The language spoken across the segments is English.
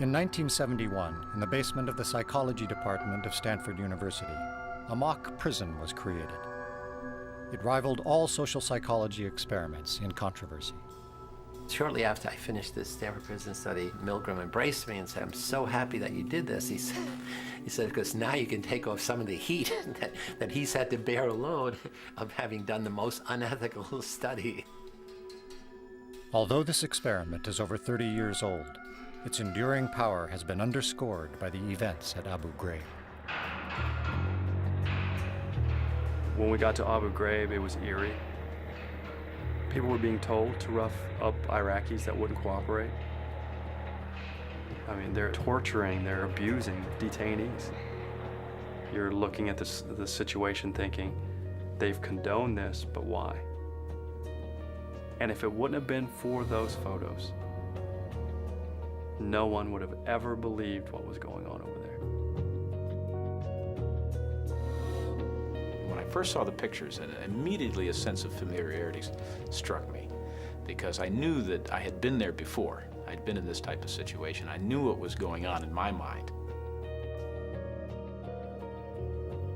In 1971, in the basement of the psychology department of Stanford University, a mock prison was created. It rivaled all social psychology experiments in controversy. Shortly after I finished this Stanford prison study, Milgram embraced me and said, "I'm so happy that you did this." He said, because now you can take off some of the heat that he's had to bear alone of having done the most unethical study. Although this experiment is over 30 years old, its enduring power has been underscored by the events at Abu Ghraib. When we got to Abu Ghraib, it was eerie. People were being told to rough up Iraqis that wouldn't cooperate. I mean, they're torturing, they're abusing detainees. You're looking at the situation thinking, they've condoned this, but why? And if it wouldn't have been for those photos, no one would have ever believed what was going on over there. When I first saw the pictures, immediately a sense of familiarity struck me, because I knew that I had been there before. I'd been in this type of situation. I knew what was going on in my mind.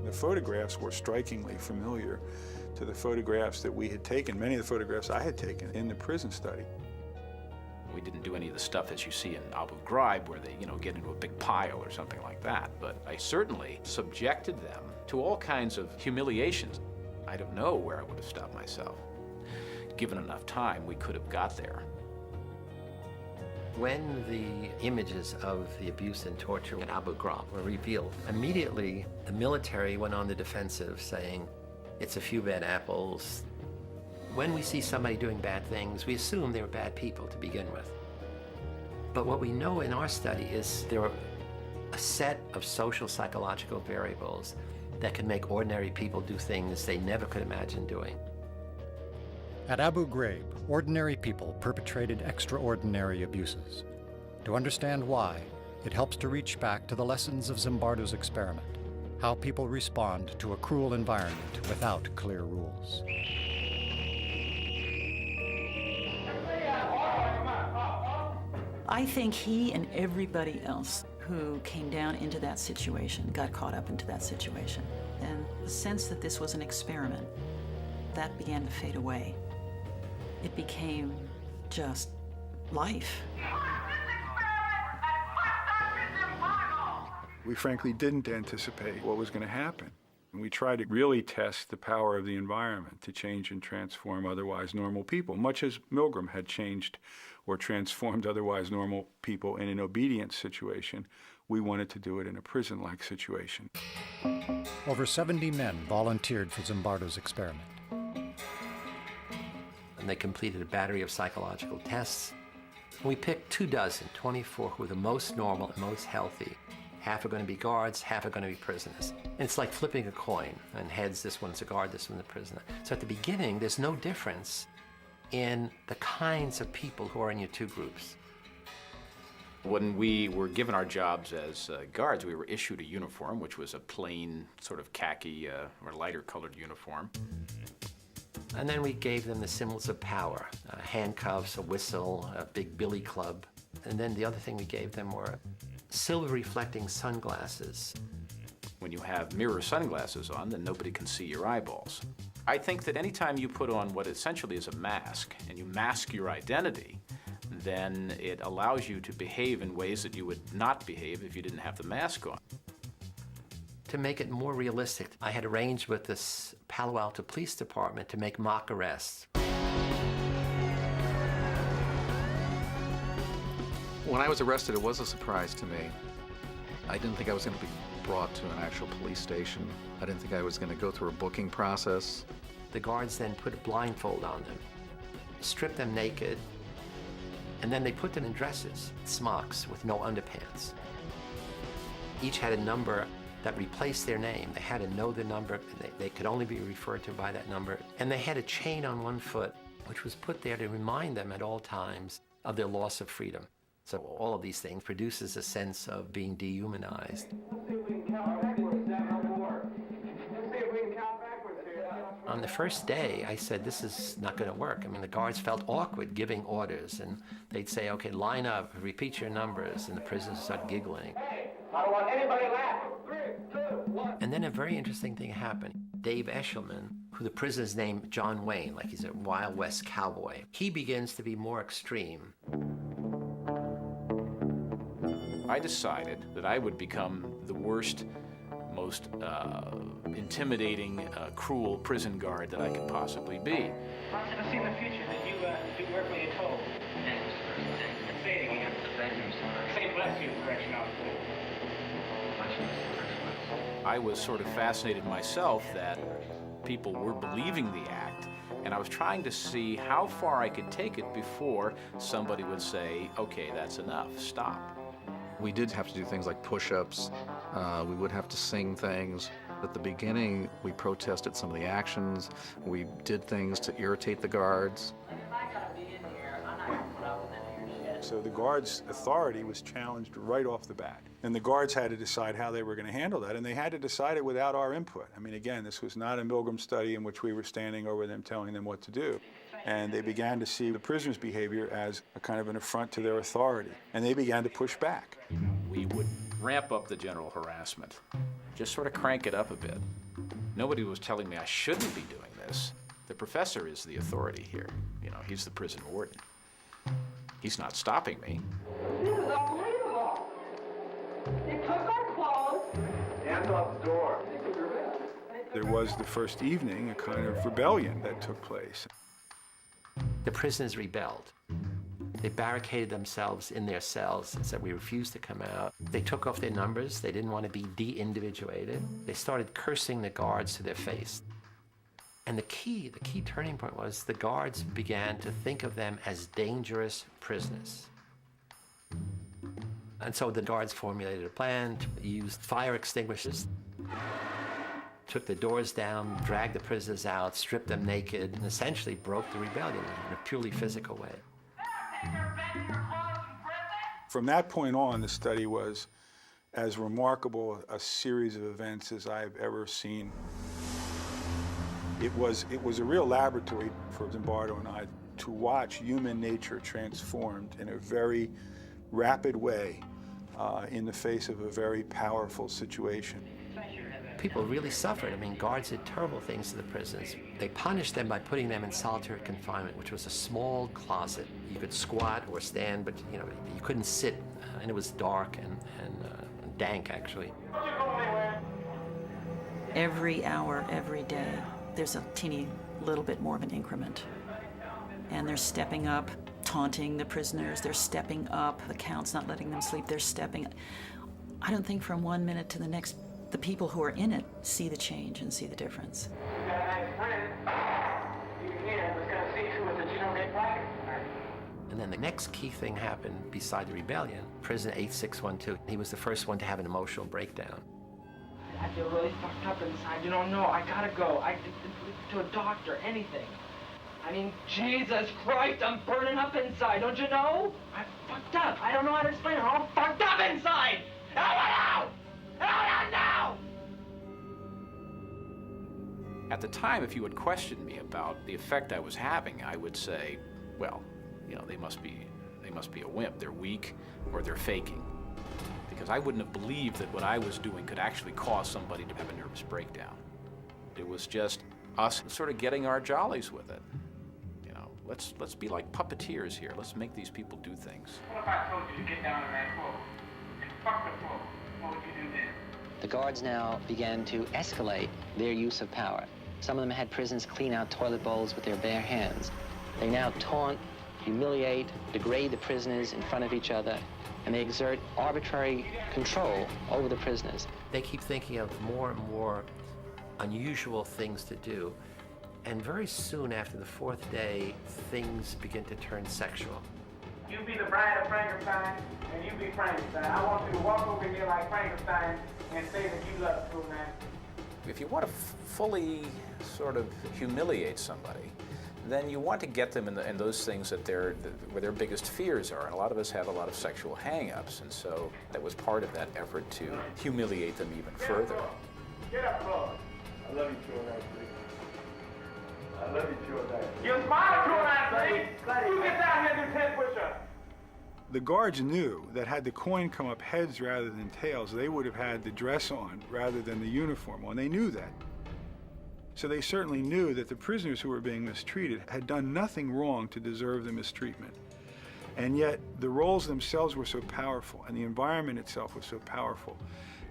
The photographs were strikingly familiar to the photographs that we had taken, many of the photographs I had taken in the prison study. We didn't do any of the stuff as you see in Abu Ghraib, where they, get into a big pile or something like that. But I certainly subjected them to all kinds of humiliations. I don't know where I would have stopped myself. Given enough time, we could have got there. When the images of the abuse and torture at Abu Ghraib were revealed, immediately the military went on the defensive, saying, it's a few bad apples. When we see somebody doing bad things, we assume they were bad people to begin with. But what we know in our study is there are a set of social psychological variables that can make ordinary people do things they never could imagine doing. At Abu Ghraib, ordinary people perpetrated extraordinary abuses. To understand why, it helps to reach back to the lessons of Zimbardo's experiment, how people respond to a cruel environment without clear rules. I think he and everybody else who came down into that situation got caught up into that situation. And the sense that this was an experiment, that began to fade away. It became just life. We frankly didn't anticipate what was going to happen. And we tried to really test the power of the environment to change and transform otherwise normal people, much as Milgram had changed or transformed otherwise normal people in an obedience situation. We wanted to do it in a prison-like situation. Over 70 men volunteered for Zimbardo's experiment. And they completed a battery of psychological tests. We picked 24 who were the most normal and most healthy. Half are going to be guards, half are going to be prisoners. And it's like flipping a coin, and heads, this one's a guard, this one's a prisoner. So at the beginning, there's no difference in the kinds of people who are in your two groups. When we were given our jobs as guards, we were issued a uniform, which was a plain sort of khaki or lighter colored uniform. And then we gave them the symbols of power, handcuffs, a whistle, a big billy club. And then the other thing we gave them were silver-reflecting sunglasses. When you have mirror sunglasses on, then nobody can see your eyeballs. I think that anytime you put on what essentially is a mask, and you mask your identity, then it allows you to behave in ways that you would not behave if you didn't have the mask on. To make it more realistic, I had arranged with this Palo Alto Police Department to make mock arrests. When I was arrested, it was a surprise to me. I didn't think I was going to be brought to an actual police station. I didn't think I was going to go through a booking process. The guards then put a blindfold on them, stripped them naked, and then they put them in dresses, smocks with no underpants. Each had a number that replaced their name. They had to know the number, and they could only be referred to by that number. And they had a chain on one foot, which was put there to remind them at all times of their loss of freedom. So all of these things produces a sense of being dehumanized. On On the first day, I said, this is not going to work. I mean, the guards felt awkward giving orders, and they'd say, okay, line up, repeat your numbers, and the prisoners start giggling. Hey, I don't want anybody laughing. 3, 2, 1. And then a very interesting thing happened. Dave Eshelman, who the prisoners named John Wayne, like he's a Wild West cowboy, he begins to be more extreme. I decided that I would become the worst, most intimidating, cruel prison guard that I could possibly be. I see in the future that you do work when you're told. Say it again. Say bless you, correctional officer. I was sort of fascinated myself that people were believing the act, and I was trying to see how far I could take it before somebody would say, okay, that's enough, stop. We did have to do things like push-ups. We would have to sing things. At the beginning, we protested some of the actions. We did things to irritate the guards. So the guards' authority was challenged right off the bat. And the guards had to decide how they were going to handle that, and they had to decide it without our input. I mean, again, this was not a Milgram study in which we were standing over them telling them what to do. And they began to see the prisoners' behavior as a kind of an affront to their authority, and they began to push back. We would ramp up the general harassment, just sort of crank it up a bit. Nobody was telling me I shouldn't be doing this. The professor is the authority here. You know, he's the prison warden. He's not stopping me. This is unbelievable. They took our clothes. Hands off the door. There was the first evening a kind of rebellion that took place. The prisoners rebelled. They barricaded themselves in their cells and said, we refuse to come out. They took off their numbers. They didn't want to be de-individuated. They started cursing the guards to their face. And the key turning point was the guards began to think of them as dangerous prisoners. And so the guards formulated a plan to use fire extinguishers, took the doors down, dragged the prisoners out, stripped them naked, and essentially broke the rebellion in a purely physical way. From that point on, the study was as remarkable a series of events as I've ever seen. It was a real laboratory for Zimbardo and I to watch human nature transformed in a very rapid way in the face of a very powerful situation. People really suffered. I mean, guards did terrible things to the prisoners. They punished them by putting them in solitary confinement, which was a small closet. You could squat or stand, but you couldn't sit, and it was dark and dank, actually. Every hour, every day, there's a teeny little bit more of an increment. And they're stepping up, taunting the prisoners. They're stepping up. The count's not letting them sleep. They're stepping. I don't think from 1 minute to the next, the people who are in it see the change and see the difference. You got a nice friend. You here was going to see to it that you don't get fired. And then the next key thing happened beside the rebellion. Prisoner 8612, he was the first one to have an emotional breakdown. I feel really fucked up inside. You don't know. I gotta go. To a doctor, anything. I mean, Jesus Christ, I'm burning up inside. Don't you know? I'm fucked up. I don't know how to explain it. I'm all fucked up inside. Help now! At the time, if you had questioned me about the effect I was having, I would say, well, they must be a wimp. They're weak, or they're faking. Because I wouldn't have believed that what I was doing could actually cause somebody to have a nervous breakdown. It was just us sort of getting our jollies with it. Let's be like puppeteers here. Let's make these people do things. What if I told you to get down on that floor and fuck the floor? What would you do then? The guards now began to escalate their use of power. Some of them had prisoners clean out toilet bowls with their bare hands. They now taunt, humiliate, degrade the prisoners in front of each other, and they exert arbitrary control over the prisoners. They keep thinking of more and more unusual things to do. And very soon after the fourth day, things begin to turn sexual. You be the bride of Frankenstein, and you be Frankenstein. I want you to walk over here like Frankenstein and say that you love the true man. If you want to fully sort of humiliate somebody, then you want to get them in those things where their biggest fears are. And a lot of us have a lot of sexual hang-ups, and so that was part of that effort to humiliate them even further. Get up, Lord. I love you, true man. I love you too, Dad. You're smiling too loud, please. You get down here and do 10 push-ups. The guards knew that had the coin come up heads rather than tails, they would have had the dress on rather than the uniform on. They knew that. So they certainly knew that the prisoners who were being mistreated had done nothing wrong to deserve the mistreatment. And yet the roles themselves were so powerful and the environment itself was so powerful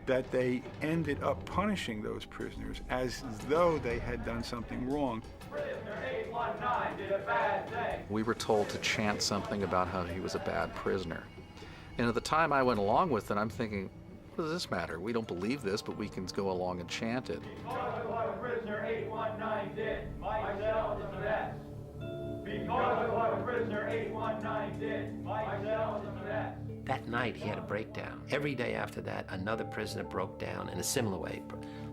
that they ended up punishing those prisoners as though they had done something wrong. Prisoner 819 did a bad thing. We were told to chant something about how he was a bad prisoner. And at the time I went along with it, I'm thinking, what does this matter? We don't believe this, but we can go along and chant it. Because of what prisoner 819 did, myself is the best. Because of what prisoner 819 did, myself is the best. That night, he had a breakdown. Every day after that, another prisoner broke down in a similar way.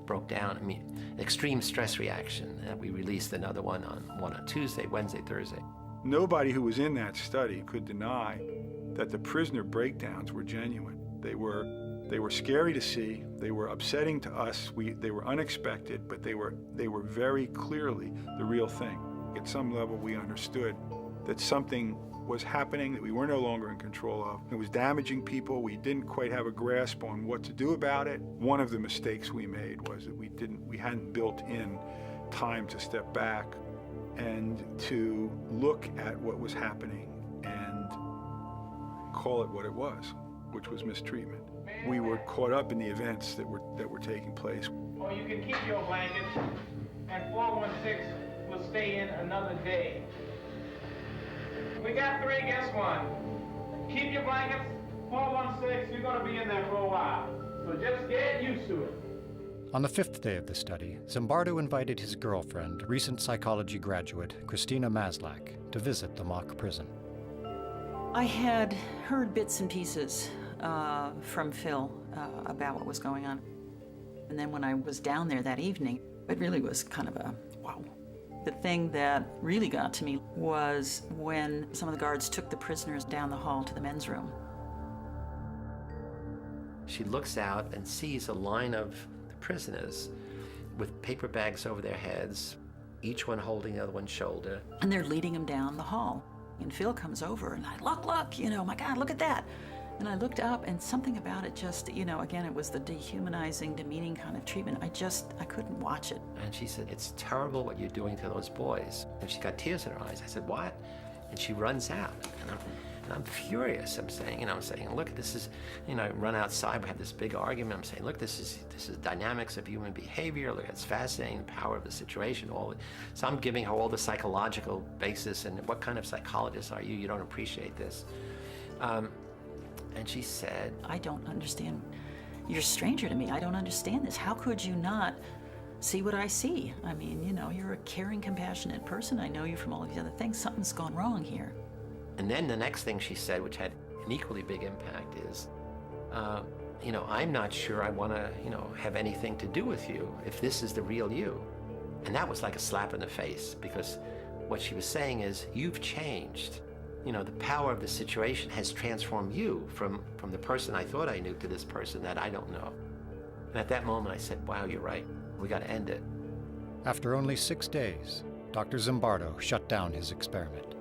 Broke down, I mean, extreme stress reaction. And we released another one on Tuesday, Wednesday, Thursday. Nobody who was in that study could deny that the prisoner breakdowns were genuine. They were scary to see. They were upsetting to us. They were unexpected, but they were very clearly the real thing. At some level, we understood that something was happening that we were no longer in control of. It was damaging people. We didn't quite have a grasp on what to do about it. One of the mistakes we made was that we hadn't built in time to step back and to look at what was happening and call it what it was, which was mistreatment. We were caught up in the events that were taking place. Or you can keep your blankets, and 416 will stay in another day. We got 3 against 1. Keep your blankets, 416, you're going to be in there for a while. So just get used to it. On the 5th day of the study, Zimbardo invited his girlfriend, recent psychology graduate Christina Maslach, to visit the mock prison. I had heard bits and pieces from Phil about what was going on. And then when I was down there that evening, it really was kind of a wow. The thing that really got to me was when some of the guards took the prisoners down the hall to the men's room. She looks out and sees a line of the prisoners with paper bags over their heads, each one holding the other one's shoulder. And they're leading them down the hall. And Phil comes over and look, you know, my God, look at that. And I looked up and something about it just, you know, again, it was the dehumanizing, demeaning kind of treatment. I couldn't watch it. And she said, it's terrible what you're doing to those boys. And she got tears in her eyes. I said, what? And she runs out. And I'm furious. I'm saying, look, this is, I run outside, we have this big argument. I'm saying, look, this is dynamics of human behavior. Look, it's fascinating, the power of the situation. So I'm giving her all the psychological basis, and what kind of psychologist are you? You don't appreciate this. And she said, I don't understand. You're a stranger to me. I don't understand this. How could you not see what I see? I mean, you're a caring, compassionate person. I know you from all of these other things. Something's gone wrong here. And then the next thing she said, which had an equally big impact, is, I'm not sure I want to, have anything to do with you if this is the real you. And that was like a slap in the face, because what she was saying is, you've changed. The power of the situation has transformed you from the person I thought I knew to this person that I don't know. And at that moment I said, wow, you're right. We got to end it. After only 6 days, Dr. Zimbardo shut down his experiment.